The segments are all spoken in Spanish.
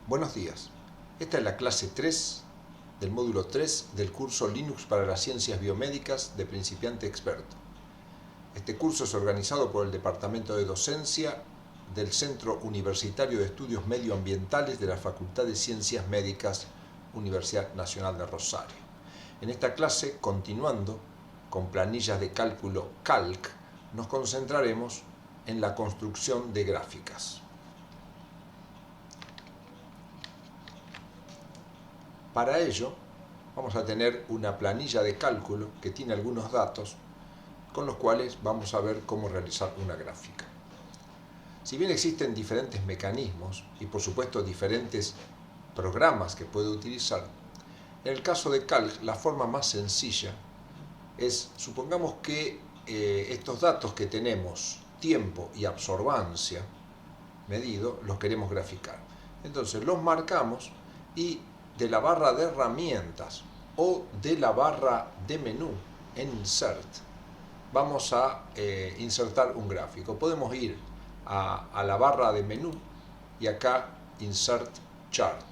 Buenos días. Esta es la clase 3 del módulo 3 del curso Linux para las Ciencias Biomédicas de Principiante Experto. Este curso es organizado por el Departamento de Docencia del Centro Universitario de Estudios Medioambientales de la Facultad de Ciencias Médicas, Universidad Nacional de Rosario. En esta clase, continuando con planillas de cálculo Calc, nos concentraremos en la construcción de gráficas. Para ello, vamos a tener una planilla de cálculo que tiene algunos datos con los cuales vamos a ver cómo realizar una gráfica. Si bien existen diferentes mecanismos y por supuesto diferentes programas que puede utilizar, en el caso de Calc la forma más sencilla es, supongamos que estos datos que tenemos, tiempo y absorbancia medido, los queremos graficar. Entonces los marcamos y de la barra de herramientas o de la barra de menú en Insert vamos a insertar un gráfico. Podemos ir a la barra de menú y acá Insert Chart.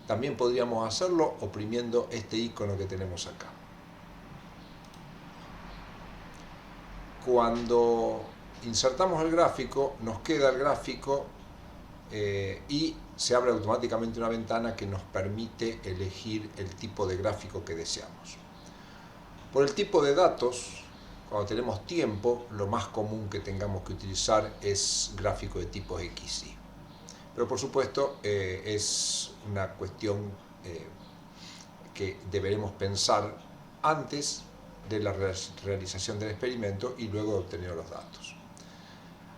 También podríamos hacerlo oprimiendo este icono que tenemos acá. Cuando insertamos el gráfico, nos queda el gráfico y se abre automáticamente una ventana que nos permite elegir el tipo de gráfico que deseamos. Por el tipo de datos, cuando tenemos tiempo, lo más común que tengamos que utilizar es gráfico de tipo XY. Pero por supuesto es una cuestión que deberemos pensar antes de la realización del experimento y luego de obtener los datos.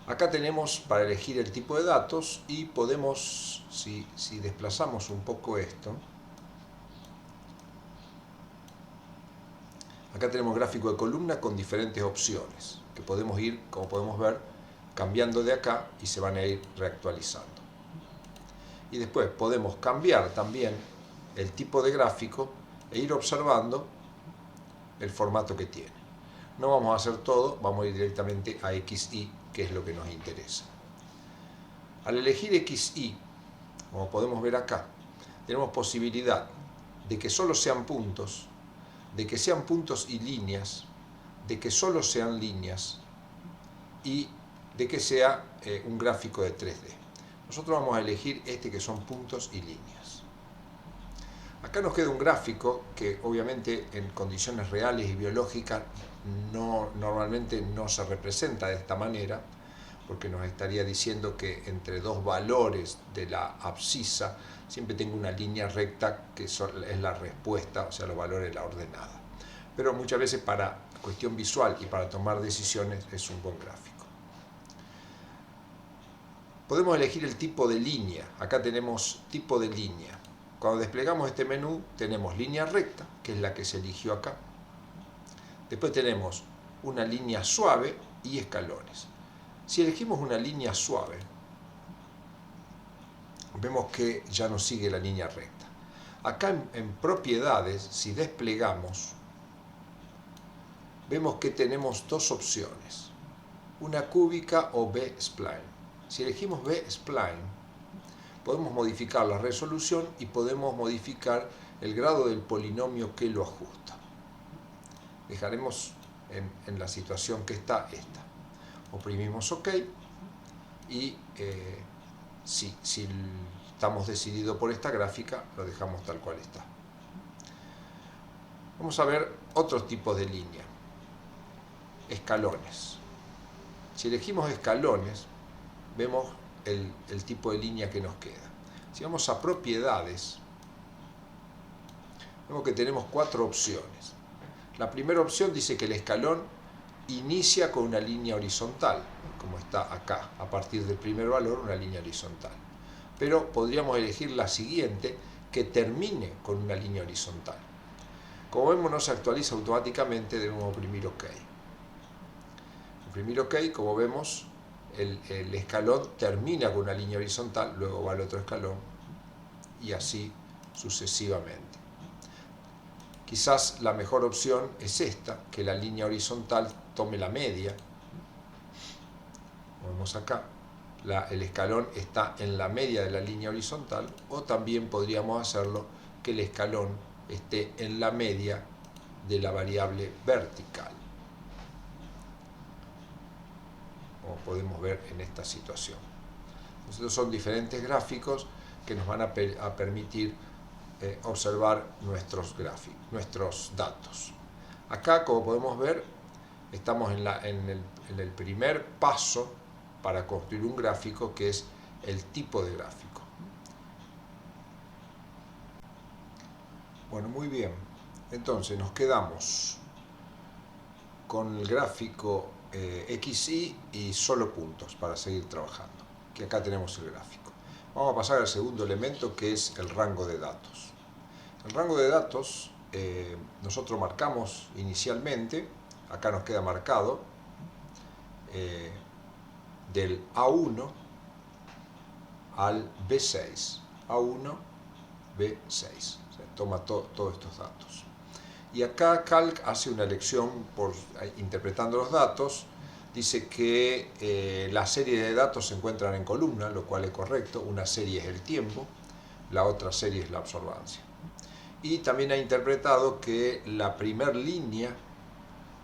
Acá tenemos para elegir el tipo de datos y podemos, si desplazamos un poco esto, acá tenemos gráfico de columna con diferentes opciones que podemos ir, como podemos ver, cambiando de acá y se van a ir reactualizando. Y después podemos cambiar también el tipo de gráfico e ir observando el formato que tiene. No vamos a hacer todo, vamos a ir directamente a XY, que es lo que nos interesa. Al elegir XY, como podemos ver acá, tenemos posibilidad de que solo sean puntos, de que sean puntos y líneas, de que solo sean líneas y de que sea un gráfico de 3D. Nosotros vamos a elegir este que son puntos y líneas. Acá nos queda un gráfico que obviamente en condiciones reales y biológicas normalmente no se representa de esta manera, porque nos estaría diciendo que entre dos valores de la abscisa siempre tengo una línea recta que es la respuesta, o sea, los valores de la ordenada. Pero muchas veces para cuestión visual y para tomar decisiones es un buen gráfico. Podemos elegir el tipo de línea. Acá tenemos tipo de línea. Cuando desplegamos este menú tenemos línea recta, que es la que se eligió acá. Después tenemos una línea suave y escalones. Si elegimos una línea suave, vemos que ya nos sigue la línea recta. Acá en propiedades, si desplegamos, vemos que tenemos dos opciones, una cúbica o B-spline. Si elegimos B-spline, podemos modificar la resolución y podemos modificar el grado del polinomio que lo ajusta. Dejaremos en la situación que está esta. Oprimimos OK y si estamos decididos por esta gráfica, lo dejamos tal cual está. Vamos a ver otros tipos de línea. Escalones. Si elegimos escalones, vemos el tipo de línea que nos queda. Si vamos a propiedades, vemos que tenemos cuatro opciones. La primera opción dice que el escalón inicia con una línea horizontal, como está acá, a partir del primer valor una línea horizontal. Pero podríamos elegir la siguiente, que termine con una línea horizontal. Como vemos, no se actualiza automáticamente, debemos oprimir OK. Oprimir OK, como vemos, el escalón termina con una línea horizontal, luego va al otro escalón y así sucesivamente. Quizás la mejor opción es esta, que la línea horizontal tome la media, como vemos acá, el escalón está en la media de la línea horizontal, o también podríamos hacerlo que el escalón esté en la media de la variable vertical, como podemos ver en esta situación. Estos son diferentes gráficos que nos van a permitir observar nuestros gráficos, nuestros datos. Acá, como podemos ver, estamos en el primer paso para construir un gráfico, que es el tipo de gráfico. Bueno, muy bien. Entonces nos quedamos con el gráfico XY y solo puntos para seguir trabajando, que acá tenemos el gráfico. Vamos a pasar al segundo elemento, que es el rango de datos. El rango de datos nosotros marcamos inicialmente, acá nos queda marcado, del A1 al B6, A1, B6, o sea, toma todos estos datos. Y acá Calc hace una elección interpretando los datos, dice que la serie de datos se encuentran en columna, lo cual es correcto, una serie es el tiempo, la otra serie es la absorbancia. Y también ha interpretado que la primera línea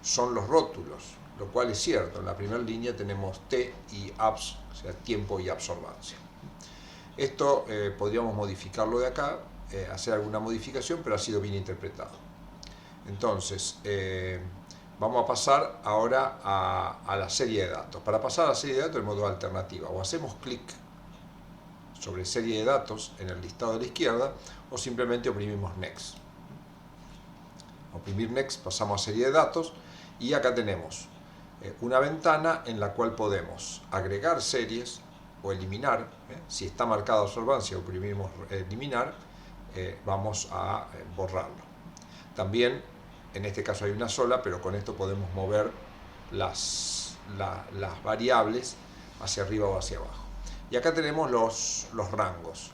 son los rótulos, lo cual es cierto. En la primera línea tenemos T y abs, o sea, tiempo y absorbancia. Esto podríamos modificarlo de acá, hacer alguna modificación, pero ha sido bien interpretado. Entonces, vamos a pasar ahora a la serie de datos. Para pasar a la serie de datos, tenemos dos alternativas. O hacemos clic sobre serie de datos en el listado de la izquierda, o simplemente oprimimos Next. Oprimir Next, pasamos a serie de datos, y acá tenemos una ventana en la cual podemos agregar series o eliminar. Si está marcada absorbancia, oprimimos eliminar, vamos a borrarlo. También, en este caso hay una sola, pero con esto podemos mover las variables hacia arriba o hacia abajo. Y acá tenemos los rangos.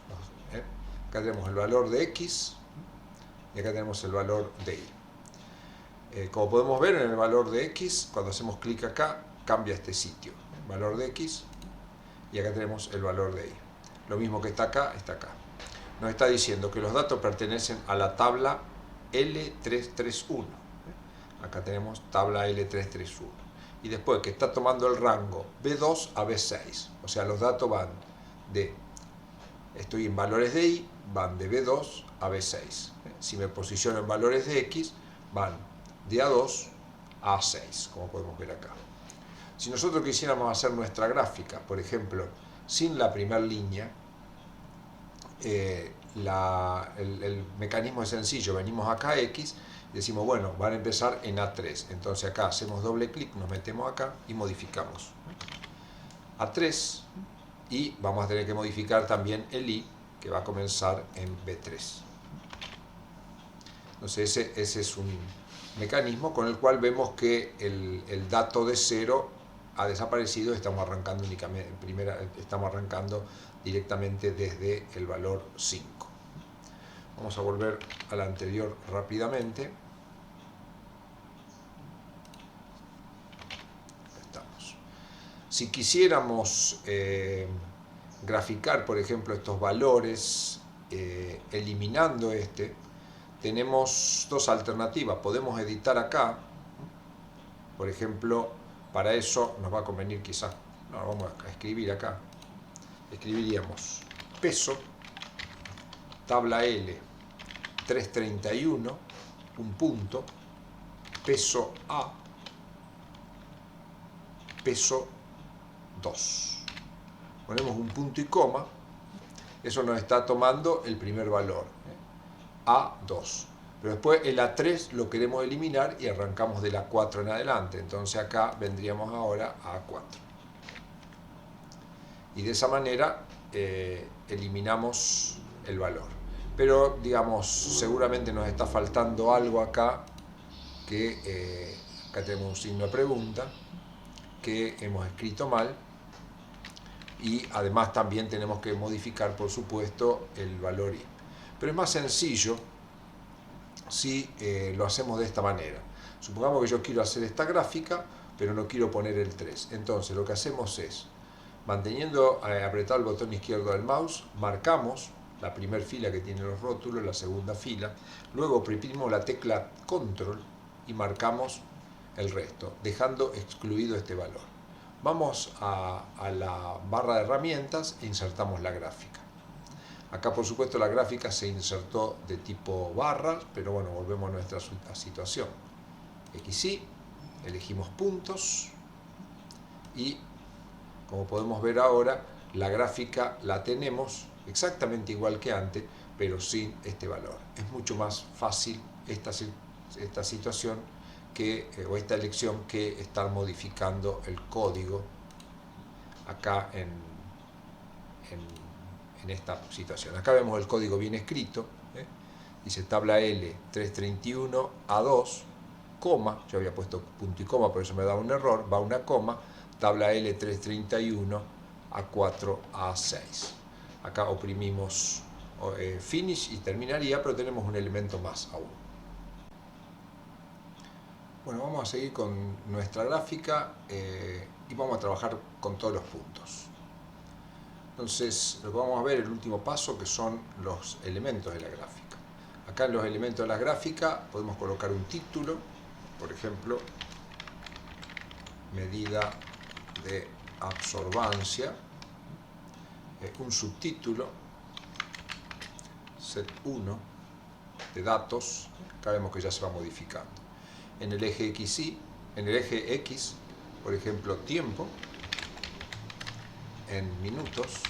Acá tenemos el valor de X y acá tenemos el valor de Y. Como podemos ver, en el valor de X, cuando hacemos clic acá, cambia este sitio. Valor de X, y acá tenemos el valor de Y. Lo mismo que está acá, está acá. Nos está diciendo que los datos pertenecen a la tabla L331. Acá tenemos tabla L331. Y después que está tomando el rango B2 a B6. O sea, los datos van de, estoy en valores de Y, van de B2 a B6. Si me posiciono en valores de X, van de A2 a A6, como podemos ver acá. Si nosotros quisiéramos hacer nuestra gráfica, por ejemplo, sin la primera línea, el mecanismo es sencillo. Venimos acá a X y decimos, bueno, van a empezar en A3. Entonces acá hacemos doble clic, nos metemos acá y modificamos A3, y vamos a tener que modificar también el Y, que va a comenzar en B3. Entonces ese es un mecanismo con el cual vemos que el dato de 0 ha desaparecido. Estamos arrancando únicamente estamos arrancando directamente desde el valor 5. Vamos a volver al anterior rápidamente. Estamos. Si quisiéramos graficar, por ejemplo, estos valores eliminando tenemos dos alternativas. Podemos editar acá. Por ejemplo, para eso nos va a convenir quizás, vamos a escribir acá. Escribiríamos peso, tabla L 331, un punto, peso A, peso 2. Ponemos un punto y coma. Eso nos está tomando el primer valor, A2. Pero después el A3 lo queremos eliminar y arrancamos de la 4 en adelante. Entonces acá vendríamos ahora a A4. Y de esa manera eliminamos el valor. Pero, digamos, seguramente nos está faltando algo acá, que acá tenemos un signo de pregunta, que hemos escrito mal. Y además también tenemos que modificar, por supuesto, el valor Y. Pero es más sencillo si lo hacemos de esta manera. Supongamos que yo quiero hacer esta gráfica, pero no quiero poner el 3. Entonces lo que hacemos es, Manteniendo apretado el botón izquierdo del mouse, marcamos la primera fila que tiene los rótulos, la segunda fila, luego oprimimos la tecla Control y marcamos el resto, dejando excluido este valor. Vamos a la barra de herramientas e insertamos la gráfica. Acá por supuesto la gráfica se insertó de tipo barra, pero bueno, volvemos a nuestra situación. XY, elegimos puntos y como podemos ver ahora, la gráfica la tenemos exactamente igual que antes, pero sin este valor. Es mucho más fácil esta situación o esta elección que estar modificando el código acá en esta situación. Acá vemos el código bien escrito, dice tabla L 331 A2, coma, yo había puesto punto y coma, por eso me da un error, va una coma, tabla L 331 A4 A6. Acá oprimimos Finish y terminaría, pero tenemos un elemento más aún. Bueno, vamos a seguir con nuestra gráfica y vamos a trabajar con todos los puntos. Entonces, lo que vamos a ver el último paso, que son los elementos de la gráfica. Acá en los elementos de la gráfica podemos colocar un título, por ejemplo, medida de absorbancia, un subtítulo, set 1 de datos, acá vemos que ya se va modificando. En el eje XY, en el eje X, por ejemplo, tiempo, en minutos,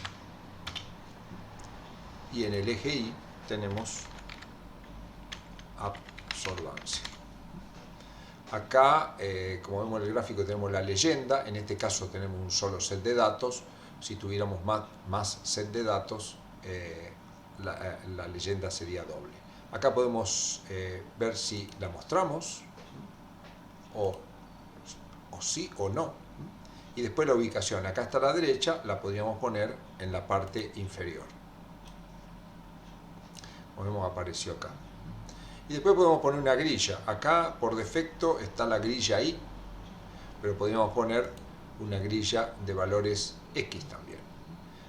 y en el eje Y tenemos absorbancia. Acá, como vemos en el gráfico, tenemos la leyenda, en este caso tenemos un solo set de datos. Si tuviéramos más set de datos, la leyenda sería doble. Acá podemos ver si la mostramos, o sí o no. Y después la ubicación, acá está a la derecha, la podríamos poner en la parte inferior. Como vemos, apareció acá. Y después podemos poner una grilla. Acá por defecto está la grilla Y, pero podríamos poner una grilla de valores X también.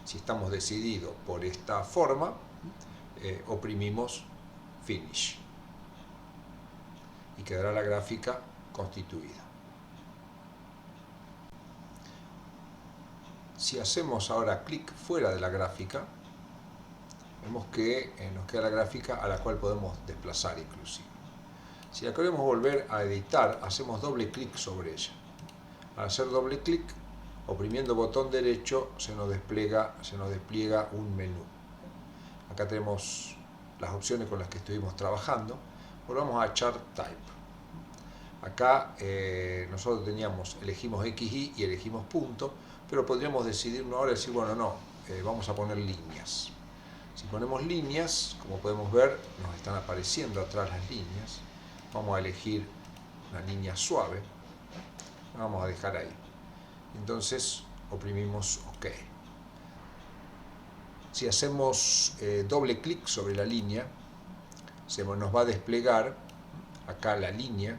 Si estamos decididos por esta forma, oprimimos Finish y quedará la gráfica constituida. Si hacemos ahora clic fuera de la gráfica, vemos que nos queda la gráfica a la cual podemos desplazar inclusive. Si la queremos volver a editar, hacemos doble clic sobre ella. Al hacer doble clic, oprimiendo botón derecho, se nos despliega un menú. Acá tenemos las opciones con las que estuvimos trabajando. Volvamos a Chart Type. Acá nosotros elegimos XY y elegimos punto, pero podríamos decidirnos ahora y decir, bueno, no, vamos a poner líneas. Si ponemos líneas, como podemos ver, nos están apareciendo atrás las líneas. Vamos a elegir una línea suave. La vamos a dejar ahí. Entonces oprimimos OK. Si hacemos doble clic sobre la línea, nos va a desplegar acá la línea,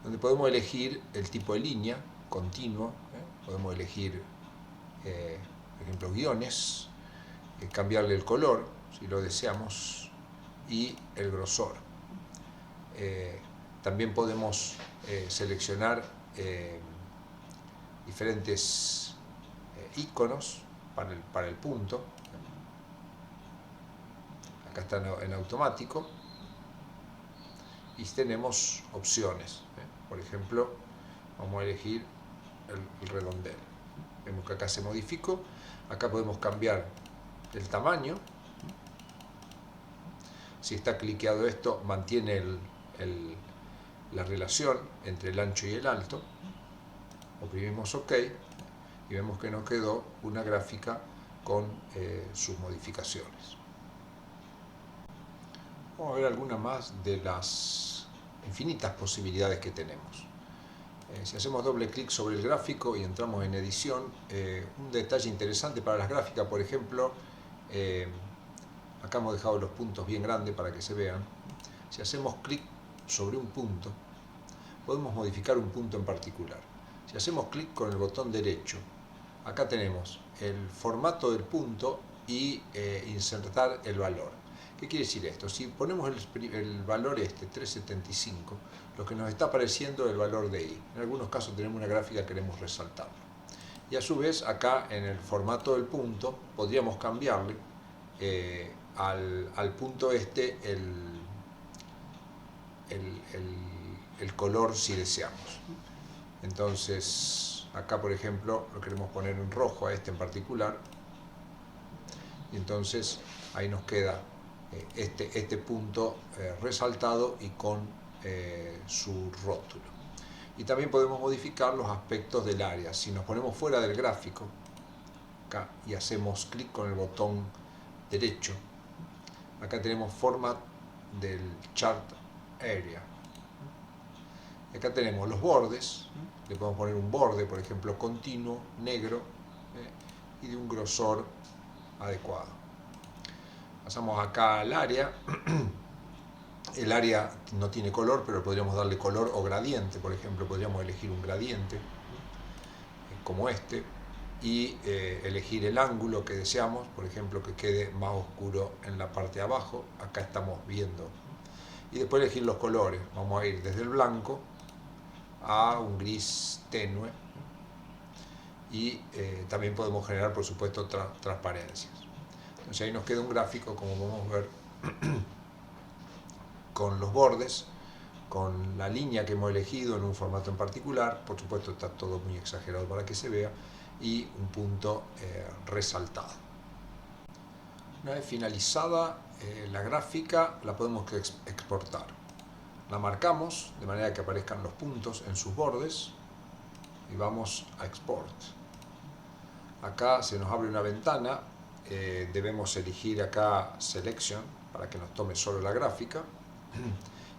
donde podemos elegir el tipo de línea, continuo. Podemos elegir, por ejemplo, guiones, cambiarle el color, si lo deseamos, y el grosor. También podemos seleccionar diferentes iconos para el punto. Acá está en automático. Y tenemos opciones. Por ejemplo, vamos a elegir el redondel. Vemos que acá se modificó. Acá podemos cambiar el tamaño. Si está cliqueado esto, mantiene la relación entre el ancho y el alto. Oprimimos OK y vemos que nos quedó una gráfica con sus modificaciones. Vamos a ver algunas más de las infinitas posibilidades que tenemos. Si hacemos doble clic sobre el gráfico y entramos en edición, un detalle interesante para las gráficas, por ejemplo, acá hemos dejado los puntos bien grandes para que se vean. Si hacemos clic sobre un punto, podemos modificar un punto en particular. Si hacemos clic con el botón derecho acá tenemos el formato del punto y insertar el valor. ¿Qué quiere decir esto? Si ponemos el valor 375, lo que nos está apareciendo es el valor de i. En algunos casos tenemos una gráfica que queremos resaltarlo. Y a su vez acá en el formato del punto podríamos cambiarle al punto el color si deseamos. Entonces acá por ejemplo lo queremos poner en rojo a este en particular, y entonces ahí nos queda este punto resaltado y con su rótulo. Y también podemos modificar los aspectos del área. Si nos ponemos fuera del gráfico acá y hacemos clic con el botón derecho, acá tenemos Format del Chart Area. Acá tenemos los bordes, le podemos poner un borde, por ejemplo, continuo, negro, y de un grosor adecuado. Pasamos acá al área. El área no tiene color, pero podríamos darle color o gradiente. Por ejemplo, podríamos elegir un gradiente como este y elegir el ángulo que deseamos, por ejemplo, que quede más oscuro en la parte de abajo. Acá estamos viendo. Y después elegir los colores. Vamos a ir desde el blanco a un gris tenue, y también podemos generar, por supuesto, transparencias. Entonces ahí nos queda un gráfico, como podemos ver, con los bordes, con la línea que hemos elegido en un formato en particular. Por supuesto está todo muy exagerado para que se vea, y un punto resaltado. Una vez finalizada la gráfica, la podemos exportar. La marcamos de manera que aparezcan los puntos en sus bordes y vamos a Export. Acá se nos abre una ventana, debemos elegir acá Selection para que nos tome solo la gráfica,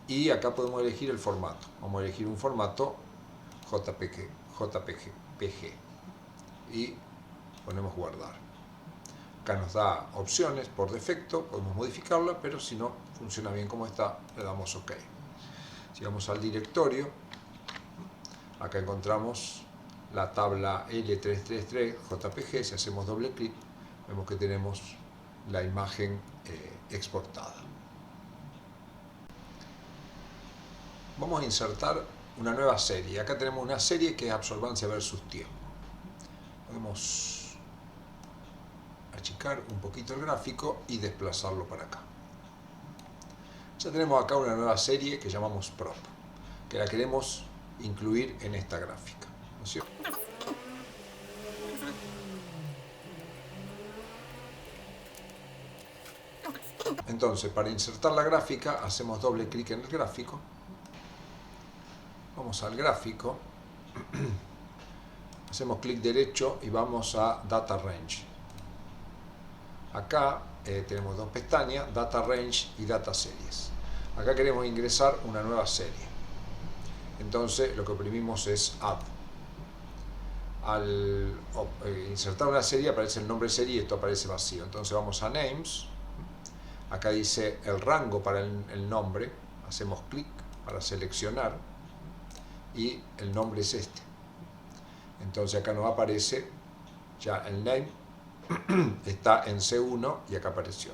y acá podemos elegir el formato. Vamos a elegir un formato JPG y ponemos guardar. Acá nos da opciones por defecto, podemos modificarla, pero si no funciona bien como está, le damos OK. Si vamos al directorio, acá encontramos la tabla L333 JPG. Si hacemos doble clic, vemos que tenemos la imagen exportada. Vamos a insertar una nueva serie. Acá tenemos una serie que es absorbancia versus tiempo. Podemos achicar un poquito el gráfico y desplazarlo para acá. Ya tenemos acá una nueva serie que llamamos Prop, que la queremos incluir en esta gráfica, ¿no es cierto? Entonces, para insertar la gráfica, hacemos doble clic en el gráfico, vamos al gráfico, hacemos clic derecho y vamos a Data Range. Acá tenemos dos pestañas, Data Range y Data Series. Acá queremos ingresar una nueva serie. Entonces lo que oprimimos es Add. Al insertar una serie aparece el nombre de serie y esto aparece vacío. Entonces vamos a Names. Acá dice el rango para el nombre. Hacemos clic para seleccionar y el nombre es este. Entonces acá nos aparece ya el name. Está en C1 y acá apareció.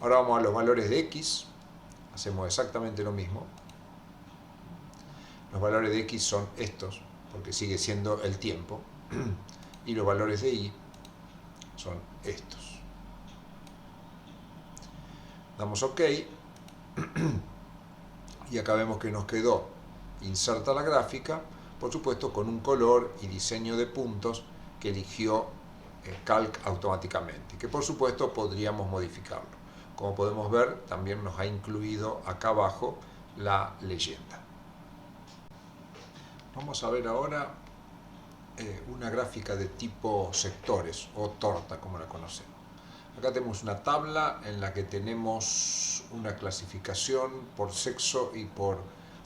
Ahora vamos a los valores de X. Hacemos exactamente lo mismo. Los valores de X son estos, porque sigue siendo el tiempo. Y los valores de Y son estos. Damos OK. Y acá vemos que nos quedó inserta la gráfica, por supuesto con un color y diseño de puntos que eligió Calc automáticamente, que por supuesto podríamos modificarlo. Como podemos ver, también nos ha incluido acá abajo la leyenda. Vamos a ver ahora una gráfica de tipo sectores o torta, como la conocemos. Acá tenemos una tabla en la que tenemos una clasificación por sexo y por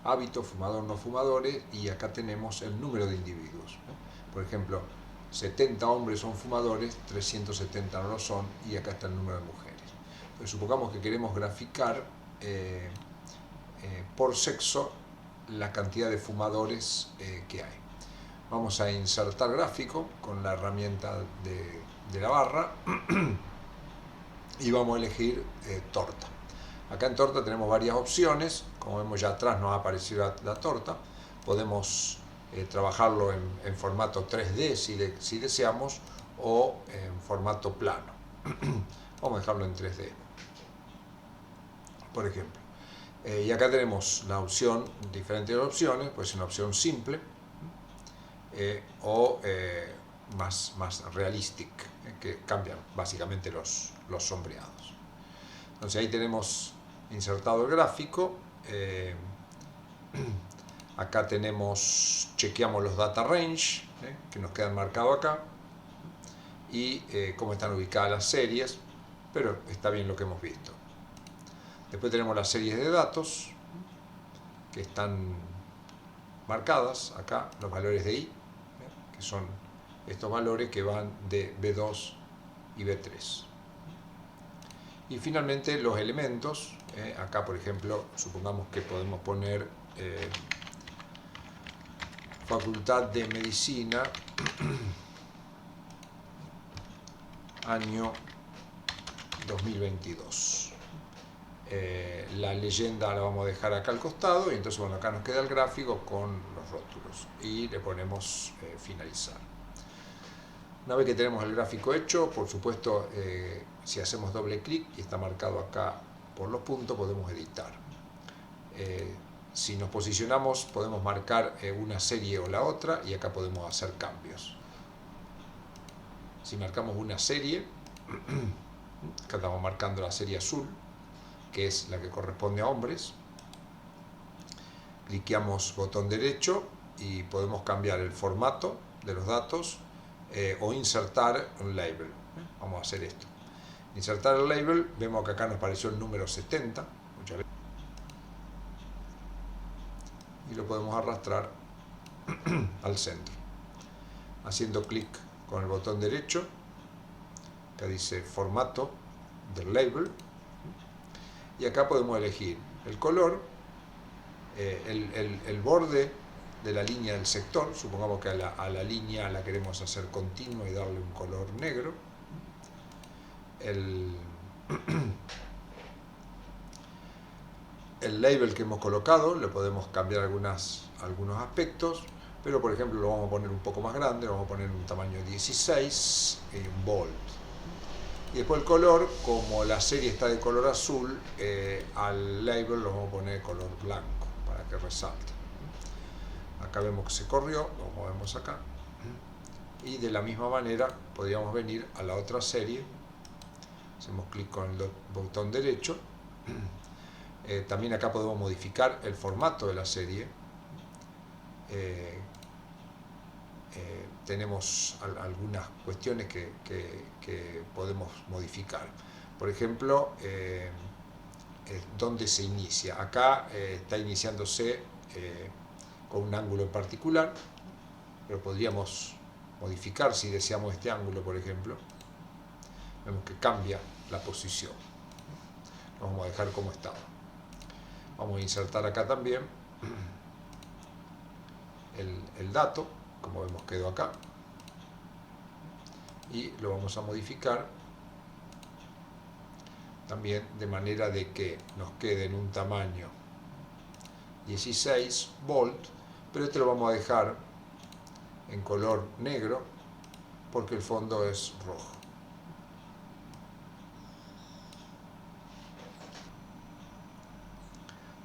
hábito, fumador, no fumadores, y acá tenemos el número de individuos. Por ejemplo, 70 hombres son fumadores, 370 no lo son, y acá está el número de mujeres. Pero supongamos que queremos graficar por sexo la cantidad de fumadores que hay. Vamos a insertar gráfico con la herramienta de la barra y vamos a elegir torta. Acá en torta tenemos varias opciones, como vemos ya atrás nos ha aparecido la torta. Podemos trabajarlo en formato 3D si deseamos, o en formato plano. Vamos a dejarlo en 3D, por ejemplo. Y acá tenemos la opción, diferentes opciones, pues una opción simple o más realistic, que cambian básicamente los sombreados. Entonces ahí tenemos insertado el gráfico. Acá chequeamos los data range, que nos quedan marcados acá, y cómo están ubicadas las series, pero está bien lo que hemos visto. Después tenemos las series de datos, que están marcadas acá, los valores de I, que son estos valores que van de B2 y B3. Y finalmente los elementos, acá por ejemplo, supongamos que podemos poner Facultad de Medicina, año 2022. La leyenda la vamos a dejar acá al costado, y entonces bueno, acá nos queda el gráfico con los rótulos y le ponemos finalizar. Una vez que tenemos el gráfico hecho, por supuesto, si hacemos doble clic y está marcado acá por los puntos, podemos editar. Si nos posicionamos, podemos marcar una serie o la otra, y acá podemos hacer cambios. Si marcamos una serie, acá estamos marcando la serie azul, que es la que corresponde a hombres. Cliqueamos botón derecho y podemos cambiar el formato de los datos o insertar un label. Vamos a hacer esto. Insertar el label, vemos que acá nos apareció el número 70, muchas veces, y lo podemos arrastrar al centro. Haciendo clic con el botón derecho, acá dice formato del label, y acá podemos elegir el color, el borde de la línea del sector. Supongamos que a la línea la queremos hacer continua y darle un color negro. El label que hemos colocado le podemos cambiar algunos aspectos, pero por ejemplo lo vamos a poner un poco más grande, lo vamos a poner un tamaño 16 y un bold. Y después el color, como la serie está de color azul, al label lo vamos a poner de color blanco para que resalte. Acá vemos que se corrió, lo movemos acá. Y de la misma manera podríamos venir a la otra serie. Hacemos clic con el botón derecho. También acá podemos modificar el formato de la serie. Tenemos algunas cuestiones que podemos modificar. Por ejemplo, dónde se inicia. Acá está iniciándose con un ángulo en particular, pero podríamos modificar si deseamos este ángulo, por ejemplo. Vemos que cambia la posición. Lo vamos a dejar como estaba. Vamos a insertar acá también el dato, como vemos quedó acá, y lo vamos a modificar también de manera de que nos quede en un tamaño 16 bold, pero este lo vamos a dejar en color negro porque el fondo es rojo.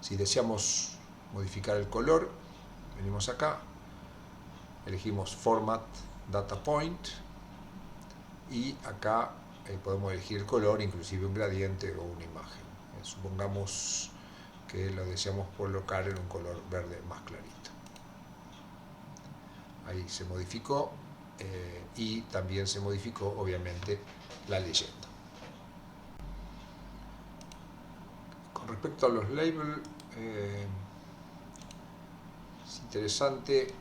Si deseamos modificar el color, venimos acá, elegimos Format Data Point, y acá podemos elegir color, inclusive un gradiente o una imagen. Supongamos que lo deseamos colocar en un color verde más clarito. Ahí se modificó, y también se modificó obviamente la leyenda. Con respecto a los labels, es interesante,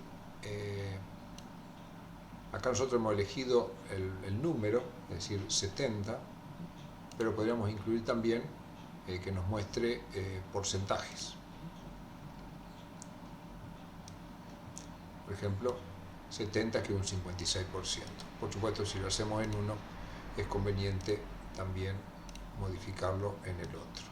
acá nosotros hemos elegido el número, es decir 70, pero podríamos incluir también que nos muestre porcentajes. Por ejemplo, 70 que un 56%. Por supuesto, si lo hacemos en uno, es conveniente también modificarlo en el otro.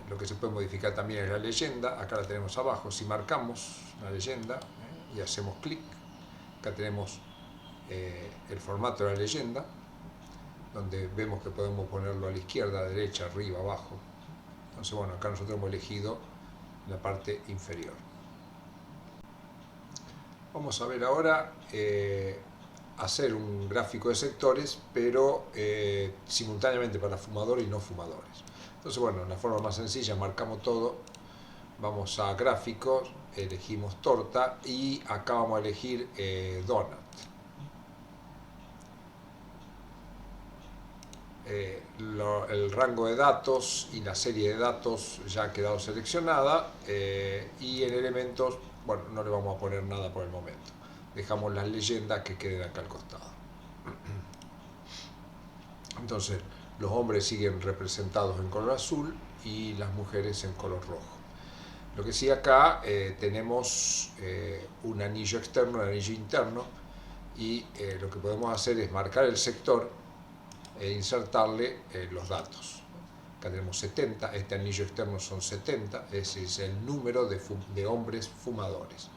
Lo que se puede modificar también es la leyenda. Acá la tenemos abajo. Si marcamos la leyenda y hacemos clic, acá tenemos el formato de la leyenda, donde vemos que podemos ponerlo a la izquierda, a la derecha, arriba, abajo. Entonces, bueno, acá nosotros hemos elegido la parte inferior. Vamos a ver ahora hacer un gráfico de sectores, pero simultáneamente para fumadores y no fumadores. Entonces, bueno, la forma más sencilla, marcamos todo, vamos a gráficos, elegimos torta y acá vamos a elegir donut. El rango de datos y la serie de datos ya ha quedado seleccionada y en elementos, bueno, no le vamos a poner nada por el momento. Dejamos las leyendas que queden acá al costado. Entonces, los hombres siguen representados en color azul y las mujeres en color rojo. Lo que sí acá tenemos un anillo externo, un anillo interno, y lo que podemos hacer es marcar el sector e insertarle los datos. Acá tenemos 70, este anillo externo son 70, ese es el número de hombres fumadores.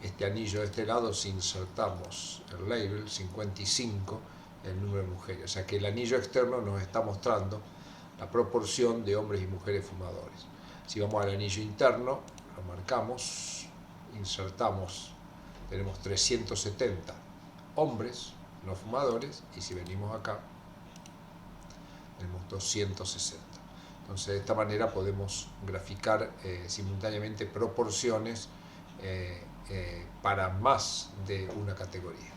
Este anillo de este lado, si insertamos el label 55, el número de mujeres. O sea que el anillo externo nos está mostrando la proporción de hombres y mujeres fumadores. Si vamos al anillo interno, lo marcamos, insertamos, tenemos 370 hombres no fumadores, y si venimos acá, tenemos 260. Entonces, de esta manera podemos graficar simultáneamente proporciones para más de una categoría.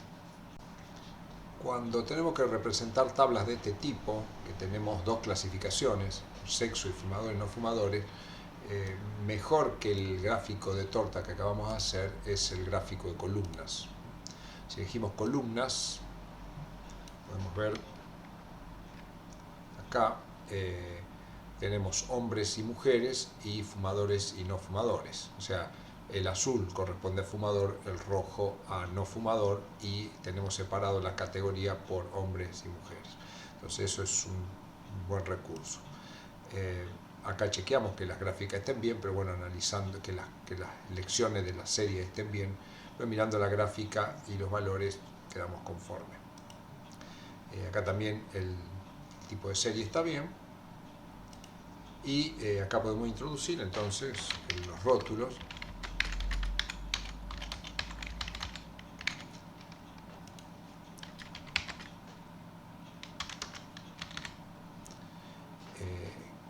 Cuando tenemos que representar tablas de este tipo, que tenemos dos clasificaciones, sexo y fumadores y no fumadores, mejor que el gráfico de torta que acabamos de hacer es el gráfico de columnas. Si elegimos columnas, podemos ver acá tenemos hombres y mujeres y fumadores y no fumadores. O sea, el azul corresponde a fumador, el rojo a no fumador, y tenemos separado la categoría por hombres y mujeres. Entonces eso es un buen recurso. Acá chequeamos que las gráficas estén bien, pero bueno, analizando que las lecciones de la serie estén bien, pero mirando la gráfica y los valores quedamos conformes. Acá también el tipo de serie está bien, y acá podemos introducir entonces los rótulos.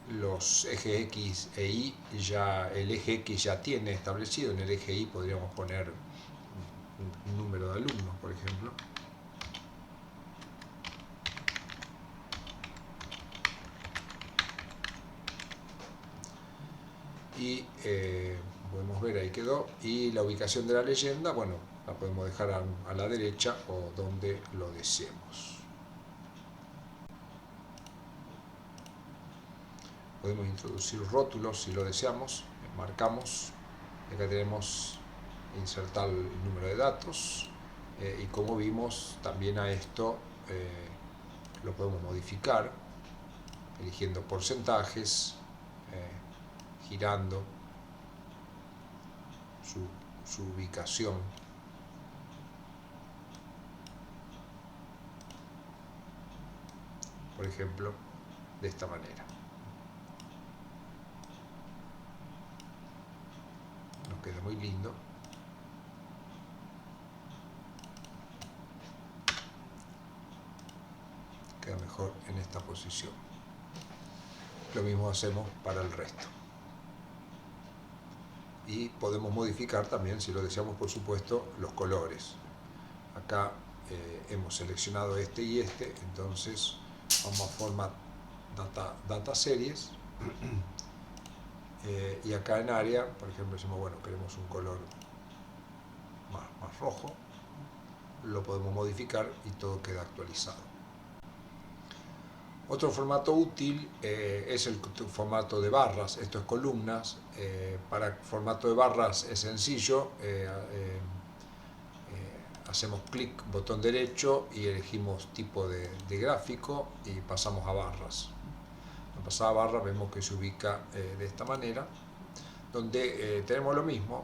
Los ejes X e Y, el eje X ya tiene establecido, en el eje Y podríamos poner un número de alumnos, por ejemplo. Y podemos ver, ahí quedó. Y la ubicación de la leyenda, bueno, la podemos dejar a la derecha o donde lo deseemos. Podemos introducir rótulos si lo deseamos, marcamos, acá tenemos insertar el número de datos, y como vimos también a esto lo podemos modificar eligiendo porcentajes, girando su ubicación. Por ejemplo, de esta manera. Nos queda muy lindo. Queda mejor en esta posición. Lo mismo hacemos para el resto. Y podemos modificar también, si lo deseamos, por supuesto, los colores. Acá hemos seleccionado este y este, entonces vamos a format data series, y acá en área, por ejemplo, decimos, bueno, queremos un color más rojo, lo podemos modificar y todo queda actualizado. Otro formato útil es el formato de barras, esto es columnas. Para formato de barras es sencillo, hacemos clic, botón derecho y elegimos tipo de gráfico y pasamos a barras. Al pasar a barras vemos que se ubica de esta manera, donde tenemos lo mismo,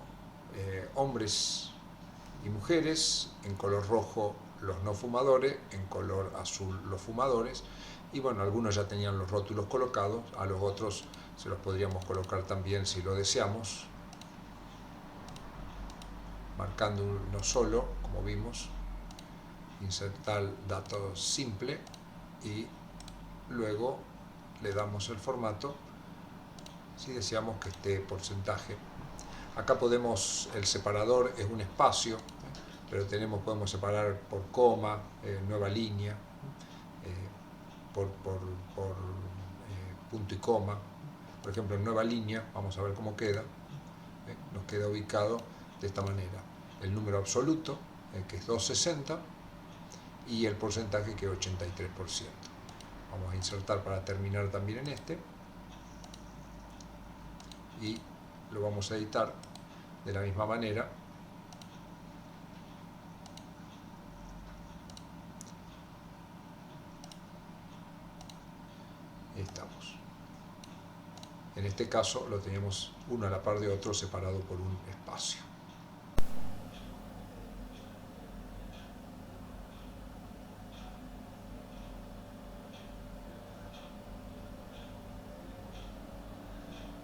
hombres y mujeres, en color rojo los no fumadores, en color azul los fumadores, y bueno, algunos ya tenían los rótulos colocados, a los otros se los podríamos colocar también si lo deseamos, marcando uno solo, como vimos, insertar dato simple y luego le damos el formato si deseamos que esté porcentaje. Acá podemos, el separador es un espacio, pero podemos separar por coma, nueva línea, por punto y coma. Por ejemplo, en nueva línea, vamos a ver cómo queda, nos queda ubicado de esta manera. El número absoluto, que es 260, y el porcentaje, que es 83%. Vamos a insertar para terminar también en este, y lo vamos a editar de la misma manera. Estamos. En este caso lo tenemos uno a la par de otro, separado por un espacio.